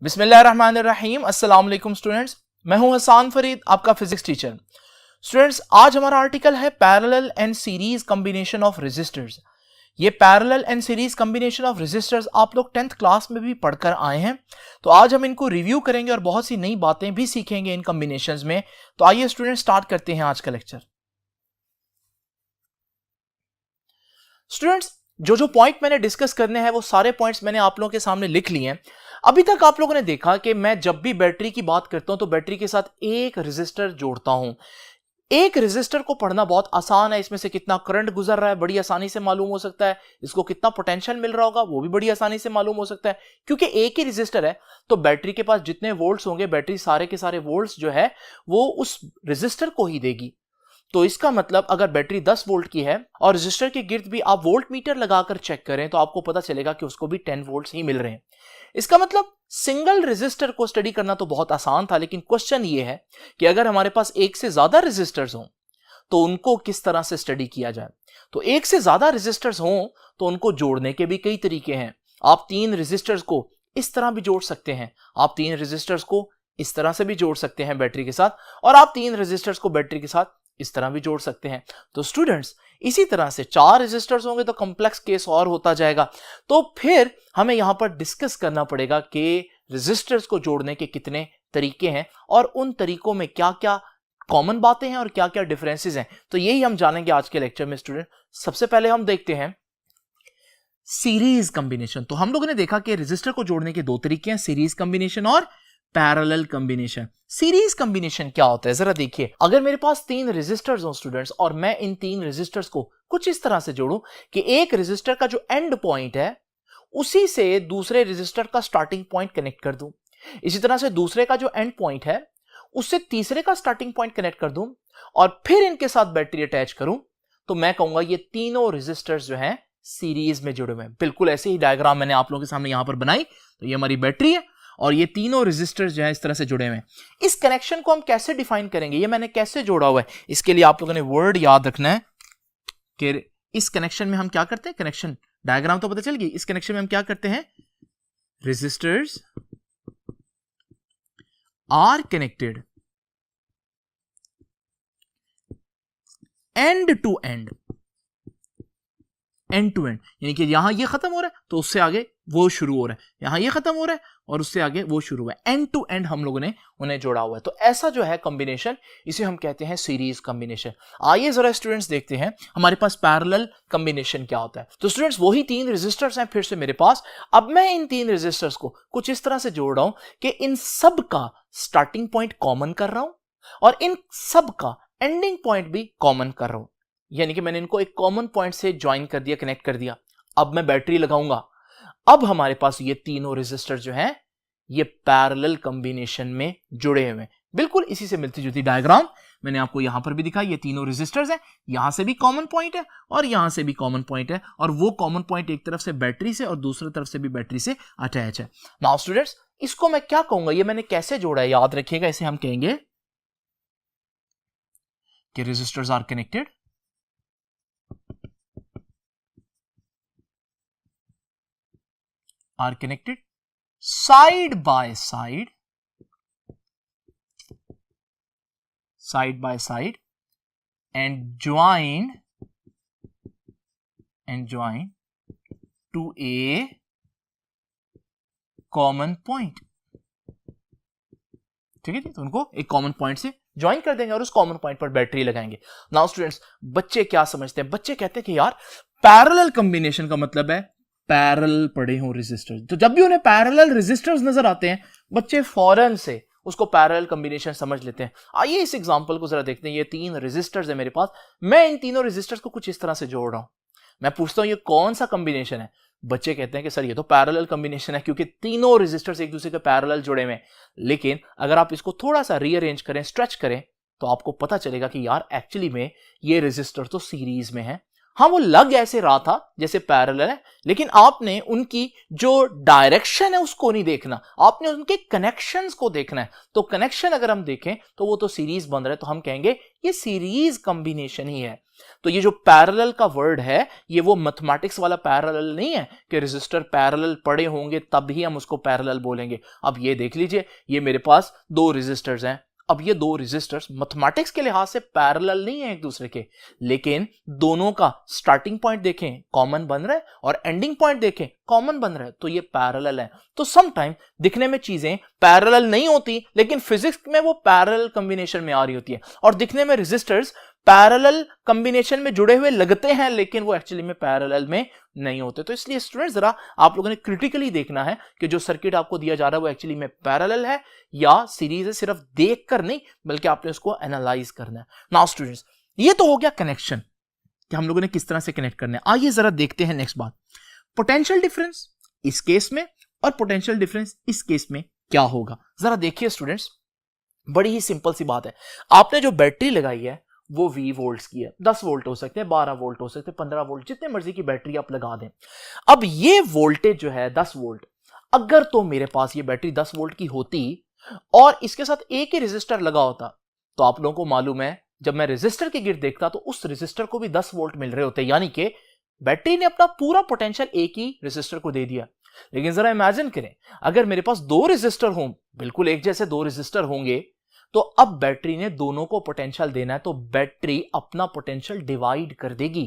बिस्मिल्लाहिर्रहमानिर्रहीम। अस्सलाम वालेकुम स्टूडेंट्स, मैं हूं हसान फरीद, आपका फिजिक्स टीचर। स्टूडेंट्स, आज हमारा आर्टिकल है parallel and series combination of resistors. ये parallel and series combination of resistors आप लोग 10th क्लास में भी पढ़कर आए हैं, तो आज हम इनको रिव्यू करेंगे और बहुत सी नई बातें भी सीखेंगे इन कॉम्बिनेशंस में। तो आइए स्टूडेंट्स स्टार्ट करते हैं आज का लेक्चर। स्टूडेंट्स, जो पॉइंट मैंने डिस्कस करने हैं वो सारे पॉइंट्स मैंने आप लोगों के सामने लिख लिए हैं। अभी तक आप लोगों ने देखा कि मैं जब भी बैटरी की बात करता हूं तो बैटरी के साथ एक रेजिस्टर जोड़ता हूं। एक रेजिस्टर को पढ़ना बहुत आसान है, इसमें से कितना करंट गुजर रहा है बड़ी आसानी से मालूम हो सकता है, इसको कितना पोटेंशियल मिल रहा होगा वो भी बड़ी आसानी से मालूम हो सकता है। क्योंकि एक ही रेजिस्टर है तो बैटरी के पास जितने वोल्ट्स होंगे, बैटरी सारे के सारे वोल्ट्स जो है वो उस रेजिस्टर को ही देगी। तो इसका मतलब अगर बैटरी 10 वोल्ट की है और रेजिस्टर के गिर्द भी आप वोल्ट मीटर लगाकर चेक करें तो आपको पता चलेगा कि उसको भी 10 वोल्ट्स ही मिल रहे हैं। इसका मतलब सिंगल रेजिस्टर को स्टडी करना तो बहुत आसान था, लेकिन क्वेश्चन ये है कि अगर हमारे पास एक से ज्यादा रेजिस्टर्स हों तो उनको किस तरह से स्टडी किया जाए। तो एक से ज्यादा रेजिस्टर्स हों तो उनको जोड़ने के भी कई तरीके हैं। आप 3 रेजिस्टर्स को इस तरह भी जोड़ सकते हैं, आप 3 रेजिस्टर्स को इस तरह से भी जोड़ सकते हैं बैटरी के साथ, और आप 3 रेजिस्टर्स को बैटरी के साथ इस तरह भी जोड़ सकते हैं। तो स्टूडेंट्स, इसी तरह से 4 रेजिस्टर्स होंगे तो कॉम्प्लेक्स केस और होता जाएगा। तो फिर हमें यहां पर डिस्कस करना पड़ेगा कि रेजिस्टर्स को जोड़ने के कितने तरीके हैं और उन तरीकों में क्या क्या कॉमन बातें हैं और क्या क्या डिफरेंसेस हैं। तो यही हम जानेंगे आज के लेक्चर में स्टूडेंट। सबसे पहले हम देखते हैं सीरीज कॉम्बिनेशन। तो हम लोगों ने देखा कि रेजिस्टर को जोड़ने के 2 तरीके हैं, सीरीज कॉम्बिनेशन और पैरेलल कॉम्बिनेशन। सीरीज कॉम्बिनेशन क्या होता है जरा देखिए। अगर मेरे पास 3 रेजिस्टर्स हो स्टूडेंट्स और मैं इन 3 रेजिस्टर्स को कुछ इस तरह से जोड़ूं कि एक रेजिस्टर का जो एंड पॉइंट है उसी से दूसरे रेजिस्टर का स्टार्टिंग पॉइंट कनेक्ट कर दूं, इसी तरह से दूसरे का जो एंड पॉइंट है उससे तीसरे का स्टार्टिंग पॉइंट कनेक्ट कर दूं और फिर इनके साथ बैटरी अटैच करूं, तो मैं कहूंगा ये तीनों रेजिस्टर्स जो हैं सीरीज में जुड़े हुए हैं। बिल्कुल ऐसे ही डायग्राम मैंने आप लोगों के सामने यहां पर बनाई। तो ये हमारी बैटरी है और ये तीनों रेजिस्टर्स जो है इस तरह से जुड़े हुए हैं। इस कनेक्शन को हम कैसे डिफाइन करेंगे, ये मैंने कैसे जोड़ा हुआ है, इसके लिए आप लोगों ने वर्ड याद रखना है कि इस कनेक्शन में हम क्या करते हैं। कनेक्शन डायग्राम तो पता चल गई। इस कनेक्शन में हम क्या करते हैं, resistors are connected end to end, end to end, यानी कि यहां ये खत्म हो रहा है तो उससे आगे वो शुरू हो रहा है, यहां ये खत्म हो रहा है और उससे आगे वो शुरू हुआ है। एंड टू एंड हम लोगों ने उन्हें जोड़ा हुआ है। तो ऐसा जो है कॉम्बिनेशन, इसे हम कहते हैं सीरीज कॉम्बिनेशन। आइए जरा स्टूडेंट्स देखते हैं हमारे पास पैरेलल कॉम्बिनेशन क्या होता है। तो स्टूडेंट्स, वही 3 रेजिस्टर्स हैं फिर से मेरे पास। अब मैं इन 3 रेजिस्टर्स को कुछ इस तरह से जोड़ रहा हूं कि इन सब का स्टार्टिंग पॉइंट कॉमन कर रहा हूं और इन सब का एंडिंग पॉइंट भी कॉमन कर रहा हूं, यानी कि मैंने इनको एक कॉमन पॉइंट से ज्वाइन कर दिया, कनेक्ट कर दिया। अब मैं बैटरी लगाऊंगा। अब हमारे पास ये तीनों रेजिस्टर जो हैं ये पैरेलल कॉम्बिनेशन में जुड़े हुए हैं। बिल्कुल इसी से मिलती जुलती डायग्राम मैंने आपको यहां पर भी दिखाई। ये तीनों रेजिस्टर्स हैं, यहां से भी कॉमन पॉइंट है और यहां से भी कॉमन पॉइंट है, और वो कॉमन पॉइंट एक तरफ से बैटरी से और दूसरी तरफ से भी बैटरी से अटैच है। नाउ स्टूडेंट्स, इसको मैं क्या कहूंगा, ये मैंने कैसे जोड़ा है याद रखिएगा। इसे हम कहेंगे कि resistors are connected side by side and join to a common point। ठीक है जी, तो उनको एक कॉमन पॉइंट से ज्वाइन कर देंगे और उस कॉमन पॉइंट पर बैटरी लगाएंगे। नाउ स्टूडेंट्स, बच्चे क्या समझते हैं, बच्चे कहते हैं कि यार पैरेलल कॉम्बिनेशन का मतलब है पैरेलल पड़े हों रेजिस्टर्स। तो जब भी उन्हें पैरेलल रेजिस्टर्स नजर आते हैं बच्चे फौरन से उसको पैरेलल कॉम्बिनेशन समझ लेते हैं। आइए इस एग्जांपल को जरा देखते हैं। ये 3 रेजिस्टर्स है मेरे पास, मैं इन तीनों रेजिस्टर्स को कुछ इस तरह से जोड़ रहा हूं। मैं पूछता हूं ये कौन सा कॉम्बिनेशन है, बच्चे कहते हैं कि सर ये तो पैरेलल कॉम्बिनेशन है क्योंकि तीनों रेजिस्टर्स एक दूसरे के पैरेलल जुड़े हुए हैं। लेकिन अगर आप इसको थोड़ा सा रीअरेंज करें, स्ट्रेच करें, तो आपको पता चलेगा कि यार एक्चुअली में ये रेजिस्टर तो सीरीज में है। हाँ, वो लग ऐसे रहा था जैसे पैरेलल है, लेकिन आपने उनकी जो डायरेक्शन है उसको नहीं देखना, आपने उनके कनेक्शंस को देखना है। तो कनेक्शन अगर हम देखें तो वो तो सीरीज बन रहा है, तो हम कहेंगे ये सीरीज कॉम्बिनेशन ही है। तो ये जो पैरेलल का वर्ड है, ये वो मैथमेटिक्स वाला पैरेलल नहीं है कि रेजिस्टर पैरेलल पड़े होंगे तभी हम उसको पैरेलल बोलेंगे। अब ये देख लीजिए, ये मेरे पास दो रेजिस्टर्स हैं। अब ये दो रेजिस्टर्स मैथमेटिक्स के लिहाज से पैरेलल नहीं है एक दूसरे के, लेकिन दोनों का स्टार्टिंग पॉइंट देखें कॉमन बन रहा है और एंडिंग पॉइंट देखें कॉमन बन रहा है, तो ये पैरेलल है। तो सम टाइम दिखने में चीजें पैरेलल नहीं होती, लेकिन फिजिक्स में वो पैरेलल कॉम्बिनेशन में आ रही होती है, और दिखने में रेजिस्टर्स पैरेलल कॉम्बिनेशन में जुड़े हुए लगते हैं, लेकिन वो एक्चुअली में पैरेलल में नहीं होते। तो इसलिए स्टूडेंट्स जरा आप लोगों ने क्रिटिकली देखना है कि जो सर्किट आपको दिया जा रहा है वो एक्चुअली में पैरेलल है या सीरीज है, सिर्फ देखकर नहीं बल्कि आपने उसको एनालाइज करना है। नाउ स्टूडेंट्स, ये तो हो गया कनेक्शन कि हम लोगों ने किस तरह से कनेक्ट करना है। आइए जरा देखते हैं नेक्स्ट बात, पोटेंशियल डिफरेंस इस केस में और पोटेंशियल डिफरेंस इस केस में क्या होगा। जरा देखिए स्टूडेंट्स, बड़ी ही सिंपल सी बात है। आपने जो बैटरी लगाई है वो V वोल्ट्स की है, 10 वोल्ट हो सकते हैं, 12 वोल्ट हो सकते हैं, 15 वोल्ट, जितने मर्जी की बैटरी आप लगा दें। अब ये वोल्टेज जो है 10 वोल्ट, अगर तो मेरे पास ये बैटरी 10 वोल्ट की होती और इसके साथ एक ही रेजिस्टर लगा होता, तो आप लोगों को मालूम है जब मैं रेजिस्टर के गिर्द देखता तो उस रेजिस्टर को भी 10 वोल्ट मिल रहे होते, यानी कि बैटरी ने अपना पूरा पोटेंशियल एक ही रेजिस्टर को दे दिया। लेकिन जरा इमेजिन करें, अगर मेरे पास दो रेजिस्टर हों, बिल्कुल एक जैसे दो रेजिस्टर होंगे, तो अब बैटरी ने दोनों को पोटेंशियल देना है, तो बैटरी अपना पोटेंशियल डिवाइड कर देगी।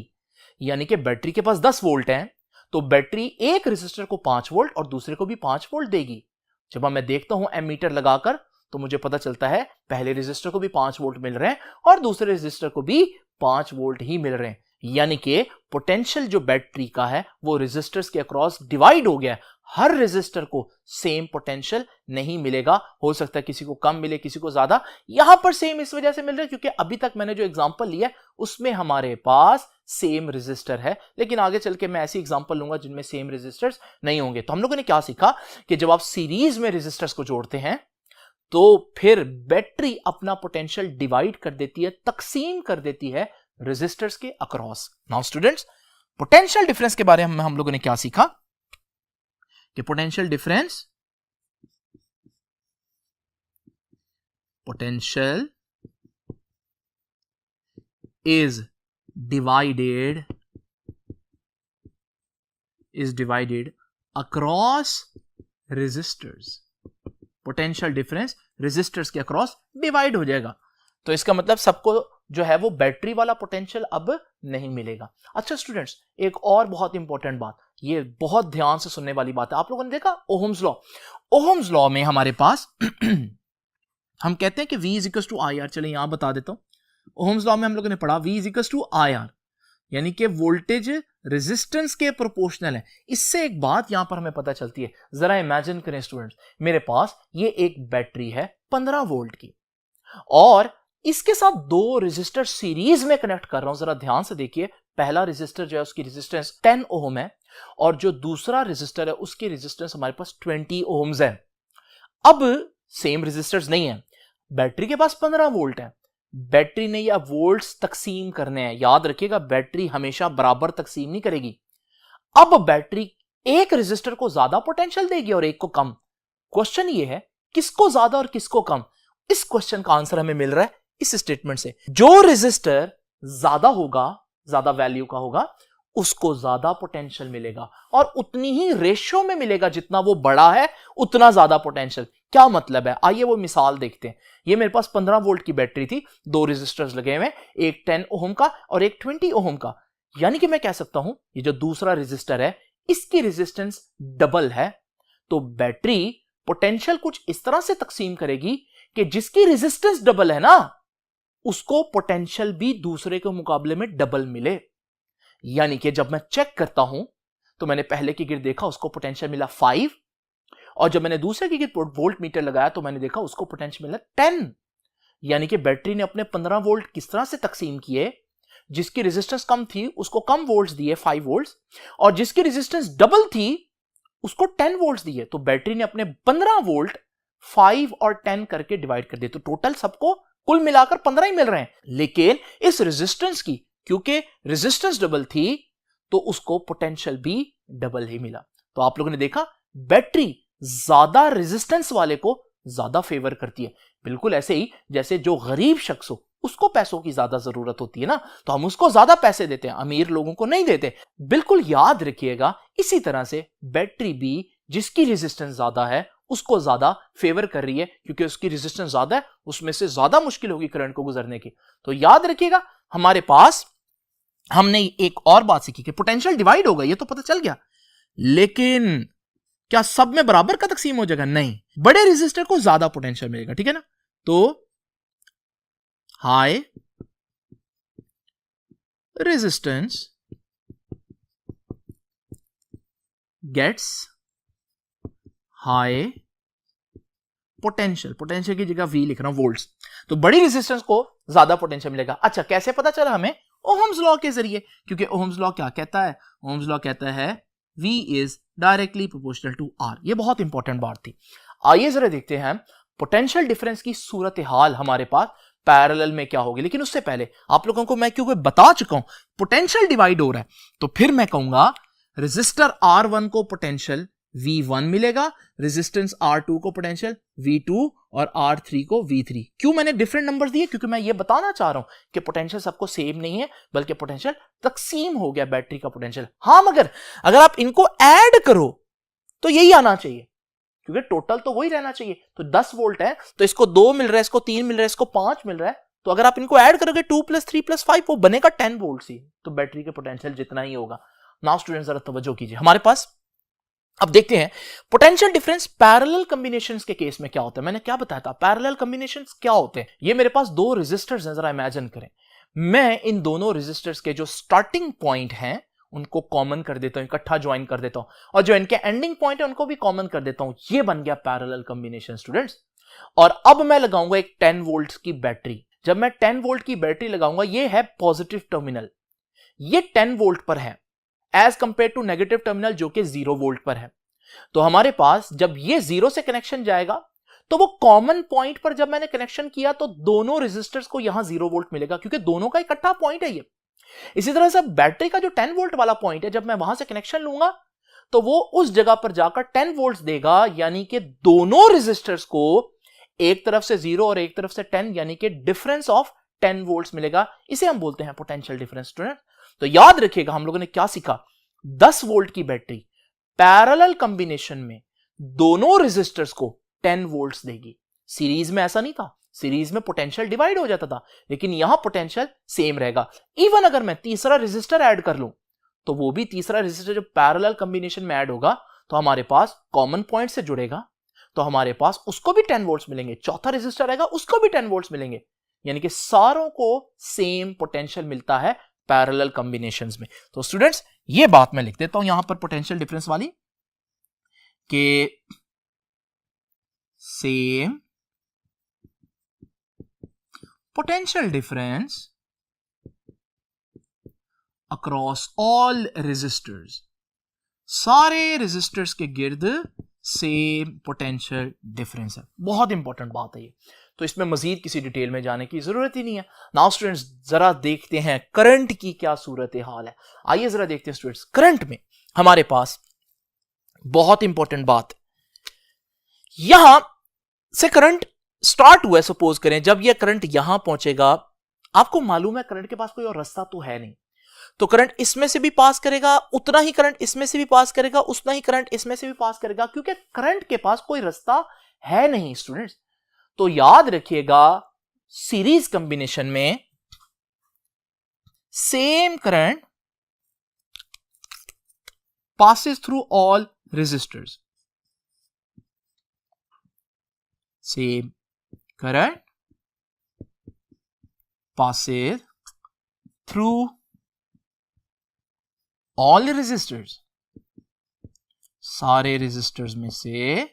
यानी कि बैटरी के पास 10 वोल्ट है, तो बैटरी एक रेजिस्टर को 5 वोल्ट और दूसरे को भी 5 वोल्ट देगी। जब मैं देखता हूं एमीटर लगाकर, तो मुझे पता चलता है पहले रेजिस्टर को भी 5 वोल्ट मिल रहे हैं और दूसरे रेजिस्टर को भी 5 वोल्ट ही मिल रहे हैं। यानी कि पोटेंशियल जो बैटरी का है वो रेजिस्टर्स के अक्रॉस डिवाइड हो गया है। हर रेजिस्टर को सेम पोटेंशियल नहीं मिलेगा, हो सकता है किसी को कम मिले, किसी को ज्यादा। यहां पर सेम इस वजह से मिल रहा है क्योंकि अभी तक मैंने जो एग्जांपल लिया उसमें हमारे पास सेम रेजिस्टर है, लेकिन आगे चल के मैं ऐसी एग्जांपल लूंगा जिनमें सेम रेजिस्टर्स नहीं होंगे। तो हम लोगों ने क्या सीखा कि जब आप सीरीज में रेजिस्टर्स को जोड़ते हैं तो फिर बैटरी अपना पोटेंशियल डिवाइड कर देती है, तकसीम कर देती है रेजिस्टर्स के across. Now students, potential difference के बारे में हम लोगों ने क्या सीखा कि potential difference is divided across resistors. Potential difference resistors के अक्रॉस डिवाइड हो जाएगा, तो इसका मतलब सबको जो है वो बैटरी वाला पोटेंशियल अब नहीं मिलेगा। अच्छा स्टूडेंट्स, एक और बहुत इंपॉर्टेंट बात, ये बहुत ध्यान से सुनने वाली बात है। आप लोगों ने देखा ओहम्स लॉ, ओहम्स लॉ में हमारे पास हम कहते हैं कि V is equal to I R. चलिए यहां बता देता हूं, ओहम्स लॉ में हम लोगों ने पढ़ा V is equal to I R, यानी कि वोल्टेज रेजिस्टेंस के प्रोपोर्शनल है। इससे एक बात यहां पर हमें पता चलती है, जरा इमेजिन करें स्टूडेंट्स, मेरे पास ये एक बैटरी है 15 वोल्ट की और इसके साथ दो रेजिस्टर सीरीज में कनेक्ट कर रहा हूं। जरा ध्यान से देखिए, पहला रेजिस्टर जो है उसकी रेजिस्टेंस 10 ओम है और जो दूसरा रेजिस्टर है उसकी रेजिस्टेंस हमारे पास 20 ओम्स है। अब सेम रेजिस्टर्स नहीं है, बैटरी के पास 15 वोल्ट है, बैटरी ने या वोल्ट्स तकसीम करने हैं। याद रखिएगा, बैटरी हमेशा बराबर तकसीम नहीं करेगी। अब बैटरी एक रेजिस्टर को ज्यादा पोटेंशियल देगी और एक को कम। क्वेश्चन ये है किसको ज्यादा और किसको कम। इस क्वेश्चन का आंसर हमें मिल रहा है इस स्टेटमेंट से, जो रेजिस्टर ज्यादा होगा, ज्यादा वैल्यू का होगा, उसको ज्यादा पोटेंशियल मिलेगा और उतनी ही रेशियो में मिलेगा, जितना वो बड़ा है उतना ज्यादा पोटेंशियल। क्या मतलब है, आइए वो मिसाल देखते हैं। ये मेरे पास 15 वोल्ट की बैटरी थी, दो रेजिस्टर्स लगे हुए, एक 10 ओम का और एक 20 ओम का। यानी कि मैं कह सकता हूं ये जो दूसरा रेजिस्टर है इसकी रेजिस्टेंस डबल है, तो बैटरी पोटेंशियल कुछ इस तरह से तकसीम करेगी कि जिसकी रेजिस्टेंस डबल है ना, उसको पोटेंशियल भी दूसरे के मुकाबले में डबल मिले। यानी कि जब मैं चेक करता हूं तो मैंने पहले के गिर्द देखा उसको पोटेंशियल मिला 5 और जब मैंने दूसरे के गिर्द वोल्ट मीटर लगाया तो मैंने देखा उसको पोटेंशियल मिला 10। यानी कि बैटरी ने अपने 15 वोल्ट किस तरह से तकसीम किए, जिसकी रेजिस्टेंस कम थी उसको कम वोल्ट्स दिए 5 वोल्ट्स और जिसकी रेजिस्टेंस डबल थी उसको 10 वोल्ट्स दिए। तो बैटरी ने अपने 15 वोल्ट 5 और 10 करके डिवाइड कर दिए, तो टोटल सबको कुल मिलाकर 15 ही मिल रहे हैं। लेकिन इस रेजिस्टेंस की, क्योंकि रेजिस्टेंस डबल थी तो उसको पोटेंशियल भी डबल ही मिला। तो आप लोगों ने देखा बैटरी ज्यादा रेजिस्टेंस वाले को ज्यादा फेवर करती है। बिल्कुल ऐसे ही जैसे जो गरीब शख्स हो उसको पैसों की ज्यादा जरूरत होती है ना, तो हम उसको ज्यादा पैसे देते हैं, अमीर लोगों को नहीं देते। बिल्कुल याद रखिएगा, इसी तरह से बैटरी भी जिसकी रेजिस्टेंस ज्यादा है उसको ज्यादा फेवर कर रही है, क्योंकि उसकी रेजिस्टेंस ज्यादा है, उसमें से ज्यादा मुश्किल होगी करंट को गुजरने की। तो याद रखिएगा, हमारे पास हमने एक और बात सीखी कि पोटेंशियल डिवाइड होगा, ये तो पता चल गया, लेकिन क्या सब में बराबर का तकसीम हो जाएगा? नहीं, बड़े रेजिस्टर को ज्यादा पोटेंशियल मिलेगा, ठीक है ना। तो high resistance gets high potential, potential की जगह V लिख रहा हूं, वोल्ट्स। तो बड़ी रेजिस्टेंस को ज्यादा पोटेंशियल मिलेगा। अच्छा, कैसे पता चला हमें? ओहम्स लॉ के जरिए, क्योंकि ओहम्स लॉ क्या कहता है? ओहम्स लॉ कहता है V is directly proportional to R। ये बहुत इंपॉर्टेंट बात थी। आइए जरा देखते हैं पोटेंशियल डिफरेंस की सूरत हाल हमारे पास पैरेलल में क्या होगी। लेकिन उससे पहले आप लोगों को मैं क्योंकि बता चुका हूं पोटेंशियल डिवाइड हो रहा है, तो फिर मैं कहूंगा रेजिस्टर R1 को पोटेंशियल V1 मिलेगा, रेजिस्टेंस R2 को पोटेंशियल V2 और R3 को V3। क्यों मैंने डिफरेंट नंबर दिए? क्योंकि मैं ये बताना चाह रहा हूं कि पोटेंशियल सबको सेम नहीं है, बल्कि पोटेंशियल तकसीम हो गया बैटरी का पोटेंशियल। हाँ, मगर अगर आप इनको ऐड करो तो यही आना चाहिए, क्योंकि टोटल तो वही रहना चाहिए। तो 10 वोल्ट है, तो इसको 2 मिल रहा है, इसको 3 मिल रहा है, इसको 5 मिल रहा है, तो अगर आप इनको ऐड करोगे 2 + 3 + 5 वो बनेगा 10 वोल्ट ही, तो बैटरी के पोटेंशियल जितना ही होगा। नाउ स्टूडेंट्स जरा तवज्जो कीजिए, हमारे पास अब देखते हैं पोटेंशियल डिफरेंस पैरेलल कॉम्बिनेशंस के केस में क्या होता है। मैंने क्या बताया था, पैरेलल कॉम्बिनेशंस क्या होते हैं? ये मेरे पास दो रेजिस्टर्स हैं, जरा इमेजिन करें, मैं इन दोनों रेजिस्टर्स के जो स्टार्टिंग पॉइंट हैं उनको कॉमन कर देता हूं, इकट्ठा ज्वाइन कर देता हूं, और जो इनके एंडिंग पॉइंट है उनको भी कॉमन कर देता हूं। ये बन गया पैरेलल कॉम्बिनेशन स्टूडेंट्स। और अब मैं लगाऊंगा एक 10 वोल्ट की बैटरी। जब मैं 10 वोल्ट की बैटरी लगाऊंगा, ये है पॉजिटिव टर्मिनल, ये 10 वोल्ट पर है as compare to negative terminal जो कि 0 वोल्ट पर है। तो हमारे पास जब ये 0 से कनेक्शन जाएगा, तो वो कॉमन पॉइंट पर जब मैंने कनेक्शन किया तो दोनों रेजिस्टर्स को यहां 0 वोल्ट मिलेगा, क्योंकि दोनों का इकट्ठा पॉइंट है ये। इसी तरह से बैटरी का जो 10 वोल्ट वाला पॉइंट है, जब मैं वहां से कनेक्शन लूंगा तो वो उस जगह पर जाकर 10 वोल्ट देगा, यानी कि दोनों रेजिस्टर्स को एक तरफ से 0 और एक तरफ से 10, यानी कि डिफरेंस ऑफ 10 वोल्ट मिलेगा। इसे हम बोलते हैं पोटेंशियल डिफरेंस स्टूडेंट। तो याद रखिएगा, हम लोगों ने क्या सीखा, 10 वोल्ट की बैटरी पैरेलल कॉम्बिनेशन में दोनों रेजिस्टर्स को 10 वोल्ट्स देगी। सीरीज में ऐसा नहीं था, सीरीज में पोटेंशियल डिवाइड हो जाता था, लेकिन यहां पोटेंशियल सेम रहेगा। इवन अगर मैं तीसरा रेजिस्टर ऐड कर लूं, तो वो भी तीसरा रेजिस्टर जब पैरेलल कॉम्बिनेशन में ऐड होगा तो हमारे पास कॉमन पॉइंट से जुड़ेगा, तो हमारे पास उसको भी 10 वोल्ट्स मिलेंगे। चौथा रेजिस्टर आएगा, उसको भी 10 वोल्ट्स मिलेंगे, यानी कि सारों को सेम पोटेंशियल मिलता है पैरेलल कॉम्बिनेशंस में। तो स्टूडेंट्स ये बात मैं लिख देता हूं यहां पर पोटेंशियल डिफरेंस वाली, के same potential difference across all resistors, सारे रेजिस्टर्स के गिर्द सेम पोटेंशियल डिफरेंस है। बहुत इंपॉर्टेंट बात है ये, तो इसमें मजीद किसी डिटेल में जाने की जरूरत ही नहीं है। नाउ स्टूडेंट्स जरा देखते हैं करंट की क्या सूरत हाल है। आइए जरा देखते हैं स्टूडेंट्स, करंट में हमारे पास बहुत इंपॉर्टेंट बात, यहां से करंट स्टार्ट हुआ है, सपोज करें जब यह करंट यहां पहुंचेगा, आपको मालूम है करंट के पास कोई और रास्ता तो है नहीं, तो करंट इसमें से भी पास करेगा, उतना ही करंट इसमें से भी पास करेगा, उतना ही करंट इसमें से भी पास करेगा, क्योंकि करंट के पास कोई रास्ता है नहीं स्टूडेंट्स। तो याद रखिएगा, सीरीज कॉम्बिनेशन में same current passes through all resistors, same current passes through all resistors, सारे रेजिस्टर्स में से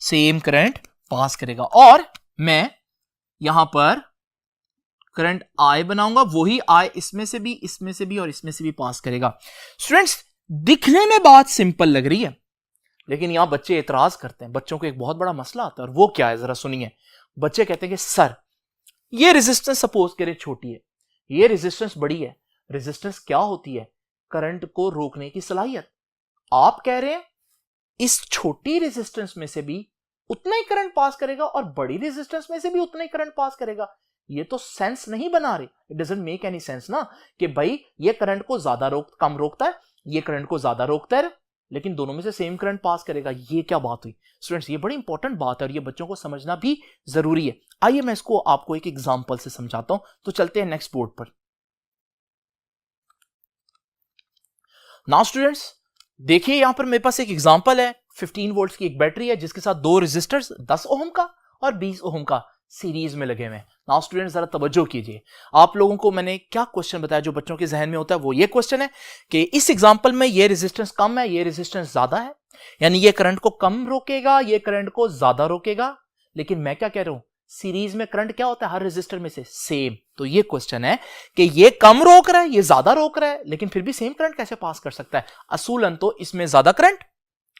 सेम करंट पास करेगा। और मैं यहां पर करंट I बनाऊंगा, वही I इसमें से भी, इसमें से भी और इसमें से भी पास करेगा। स्टूडेंट्स दिखने में बात सिंपल लग रही है, लेकिन यहां बच्चे एतराज करते हैं। बच्चों को एक बहुत बड़ा मसला आता है, और वो क्या है जरा सुनिए। बच्चे कहते हैं कि सर ये रेजिस्टेंस सपोज करें छोटी है, ये रेजिस्टेंस बड़ी है। रेजिस्टेंस क्या होती है? करंट को रोकने की सलाहियत। आप कह रहे हैं इस छोटी रेजिस्टेंस में से भी उतना ही करंट पास करेगा और बड़ी रेजिस्टेंस में से भी उतना ही करंट पास करेगा। ये तो सेंस नहीं बना रही, it doesn't make any sense ना, कि भाई ये करंट को ज्यादा कम रोकता है, ये करंट को ज्यादा रोकता है, लेकिन दोनों में से सेम करंट पास करेगा। ये क्या बात हुई स्टूडेंट्स? ये बड़ी इंपॉर्टेंट बात है और ये बच्चों को समझना भी जरूरी है। आइए मैं इसको आपको एक एग्जांपल से समझाता हूं। तो चलते हैं नेक्स्ट बोर्ड पर। नाउ स्टूडेंट्स देखिए, यहां पर मेरे पास एक एग्जांपल है। 15 वोल्ट की एक बैटरी है जिसके साथ दो रेजिस्टर्स 10 ओम का और 20 ओम का सीरीज में लगे हुए हैं। नाउ स्टूडेंट्स जरा तवज्जो कीजिए, आप लोगों को मैंने क्या क्वेश्चन बताया जो बच्चों के जहन में होता है, वो ये क्वेश्चन है कि इस एग्जांपल में ये रेजिस्टेंस कम है, ये रेजिस्टेंस ज्यादा है, यानी ये करंट को कम रोकेगा, ये करंट को ज्यादा रोकेगा। लेकिन मैं क्या कह रहा हूं, सीरीज में करंट क्या होता है हर रेजिस्टर में से? सेम। तो ये क्वेश्चन है कि ये कम रोक रहा है, ये ज्यादा रोक रहा है, लेकिन फिर भी सेम करंट कैसे पास कर सकता है? असूलन तो इसमें ज्यादा करंट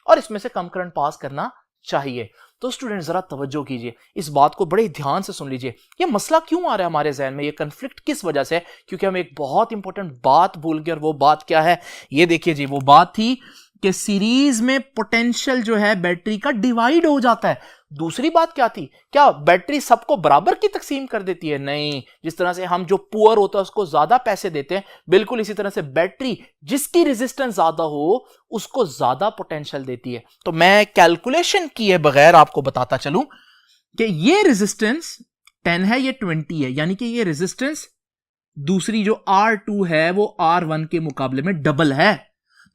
और इसमें से कम करंट पास करना चाहिए। तो स्टूडेंट जरा तवज्जो कीजिए, इस बात को बड़े ध्यान से सुन लीजिए। ये मसला क्यों आ रहा है हमारे जहन में, ये कंफ्लिक्ट किस वजह से? क्योंकि हम एक बहुत इंपॉर्टेंट बात भूल गए, और वो बात क्या है? ये देखिए जी, वो बात थी कि सीरीज में पोटेंशियल जो है बैटरी का डिवाइड हो जाता है। दूसरी बात क्या थी? क्या बैटरी सबको बराबर की तकसीम कर देती है? नहीं। जिस तरह से हम जो पुअर होता है उसको ज्यादा पैसे देते हैं, बिल्कुल इसी तरह से बैटरी जिसकी रेजिस्टेंस ज्यादा हो उसको ज्यादा पोटेंशियल देती है। तो मैं कैलकुलेशन किए बगैर आपको बताता चलूं कि ये रेजिस्टेंस 10 है, ये 20 है, यानी कि ये रेजिस्टेंस दूसरी जो R2 है वो R1 के मुकाबले में डबल है।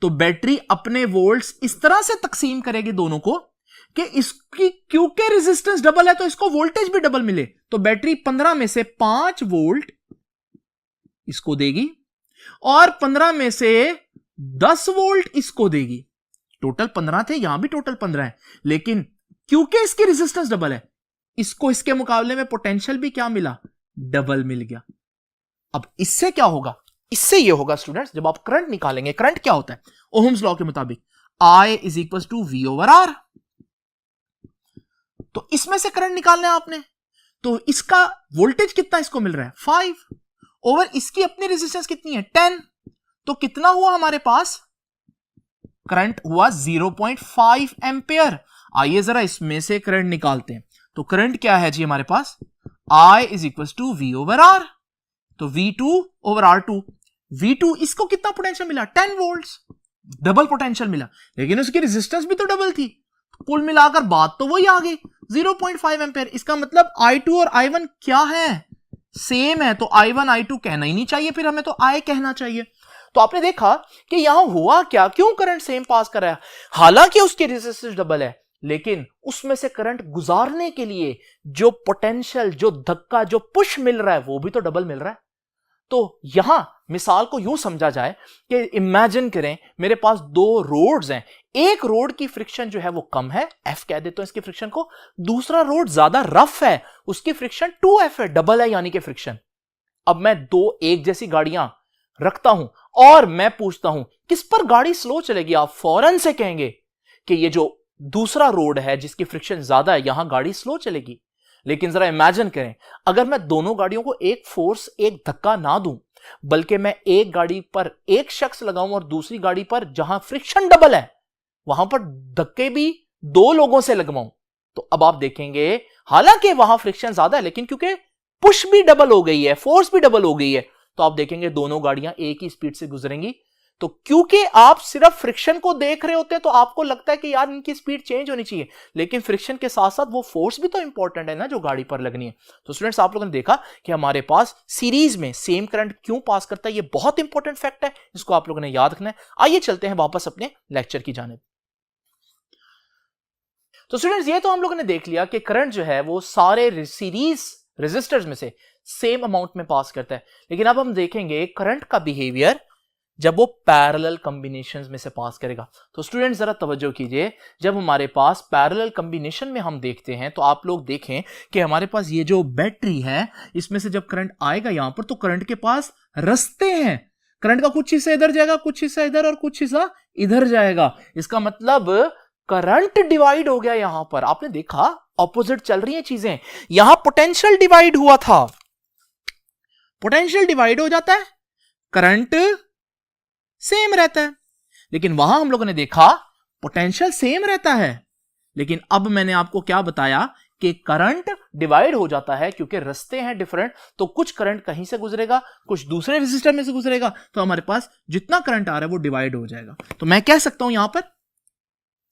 तो बैटरी अपने वोल्ट्स इस तरह से तकसीम करेगी दोनों को कि इसकी क्योंकि रेजिस्टेंस डबल है तो इसको वोल्टेज भी डबल मिले। तो बैटरी 15 में से 5 वोल्ट इसको देगी और 15 में से 10 वोल्ट इसको देगी। टोटल 15 थे, यहां भी टोटल 15 है, लेकिन क्योंकि इसकी रेजिस्टेंस डबल है इसको इसके मुकाबले में पोटेंशियल भी क्या मिला? डबल मिल गया। अब इससे क्या होगा? इससे ये होगा स्टूडेंट्स, जब आप करंट निकालेंगे, करंट क्या होता है ओहम्स लॉ के मुताबिक? I is equal to V over R। तो इसमें से करंट निकालना है आपने, तो इसका वोल्टेज कितना इसको मिल रहा है? 5 ओवर इसकी अपनी रेजिस्टेंस कितनी है? 10। तो कितना हुआ हमारे पास? करंट हुआ 0.5 एम्पियर। आइए जरा इसमें से करंट निकालते हैं। तो करंट क्या है जी हमारे पास? I is equal to V over R। तो V2 ओवर R2। V2 इसको कितना पोटेंशियल मिला? 10 वोल्ट्स, डबल पोटेंशियल मिला, लेकिन उसकी रेजिस्टेंस भी तो डबल थी। कुल मिलाकर बात तो वही आ गई 0.5 एम्पियर। इसका मतलब I2 और I1 क्या है? सेम है। तो I1 I2 कहना ही नहीं चाहिए, फिर हमें तो I कहना चाहिए। तो आपने देखा कि यहां हुआ क्या, क्यों करंट सेम पास कर रहा है? हालांकि उसकी रेजिस्टेंस डबल है, लेकिन उसमें से करंट गुजारने के लिए जो पोटेंशियल, जो धक्का, जो पुश मिल रहा है वो भी तो डबल मिल रहा है। तो यहां मिसाल को यूं समझा जाए कि इमेजिन करें मेरे पास दो रोड्स हैं, एक रोड की फ्रिक्शन जो है वो कम है, F कह देते हैं इसकी फ्रिक्शन को, दूसरा रोड ज्यादा रफ है, उसकी फ्रिक्शन 2F है, डबल है यानी कि फ्रिक्शन। अब मैं दो एक जैसी गाड़ियां रखता हूं और मैं पूछता हूं किस पर गाड़ी स्लो चलेगी? आप फौरन से कहेंगे कि ये जो दूसरा रोड है जिसकी फ्रिक्शन ज्यादा है, यहां गाड़ी स्लो चलेगी। लेकिन जरा इमेजिन करें, अगर मैं दोनों गाड़ियों को एक फोर्स, एक धक्का ना दूं, बल्कि मैं एक गाड़ी पर एक शख्स लगाऊं और दूसरी गाड़ी पर जहां फ्रिक्शन डबल है वहां पर धक्के भी दो लोगों से लगवाऊं, तो अब आप देखेंगे हालांकि वहां फ्रिक्शन ज्यादा है, लेकिन क्योंकि पुश भी डबल हो गई है, फोर्स भी डबल हो गई है, तो आप देखेंगे दोनों गाड़ियां एक ही स्पीड से गुजरेंगी। तो क्योंकि आप सिर्फ फ्रिक्शन को देख रहे होते हैं तो आपको लगता है कि यार इनकी स्पीड चेंज होनी चाहिए, लेकिन फ्रिक्शन के साथ साथ वो फोर्स भी तो इंपॉर्टेंट है ना जो गाड़ी पर लगनी है। तो स्टूडेंट्स आप लोगों ने देखा कि हमारे पास सीरीज में सेम करंट क्यों पास करता है, ये बहुत इंपॉर्टेंट फैक्ट है, इसको आप लोगों ने याद रखना है। आइए चलते हैं वापस अपने लेक्चर की जानिब। तो स्टूडेंट्स ये तो हम लोगों ने देख लिया कि करंट जो है वो सारे सीरीज रेजिस्टर्स में से सेम अमाउंट में पास करता है, लेकिन अब हम देखेंगे करंट का बिहेवियर जब वो पैरेलल कॉम्बिनेशंस में से पास करेगा। तो स्टूडेंट्स जरा तवज्जो कीजिए, जब हमारे पास पैरेलल कॉम्बिनेशन में हम देखते हैं तो आप लोग देखें कि हमारे पास ये जो बैटरी है इसमें से जब करंट आएगा यहां पर, तो करंट के पास रास्ते हैं, करंट का कुछ हिस्सा इधर जाएगा, कुछ हिस्सा इधर और कुछ हिस्सा इधर जाएगा। इसका मतलब करंट डिवाइड हो गया। यहां पर आपने देखा ऑपोजिट चल रही हैं चीजें, यहां पोटेंशियल डिवाइड हुआ था, पोटेंशियल डिवाइड हो जाता है, करंट सेम रहता है, लेकिन वहां हम लोगों ने देखा पोटेंशियल सेम रहता है, लेकिन अब मैंने आपको क्या बताया कि करंट डिवाइड हो जाता है क्योंकि रास्ते हैं डिफरेंट, तो कुछ करंट कहीं से गुजरेगा, कुछ दूसरे रेजिस्टर में से गुजरेगा, तो हमारे पास जितना करंट आ रहा है वो डिवाइड हो जाएगा। तो मैं कह सकता हूं यहां पर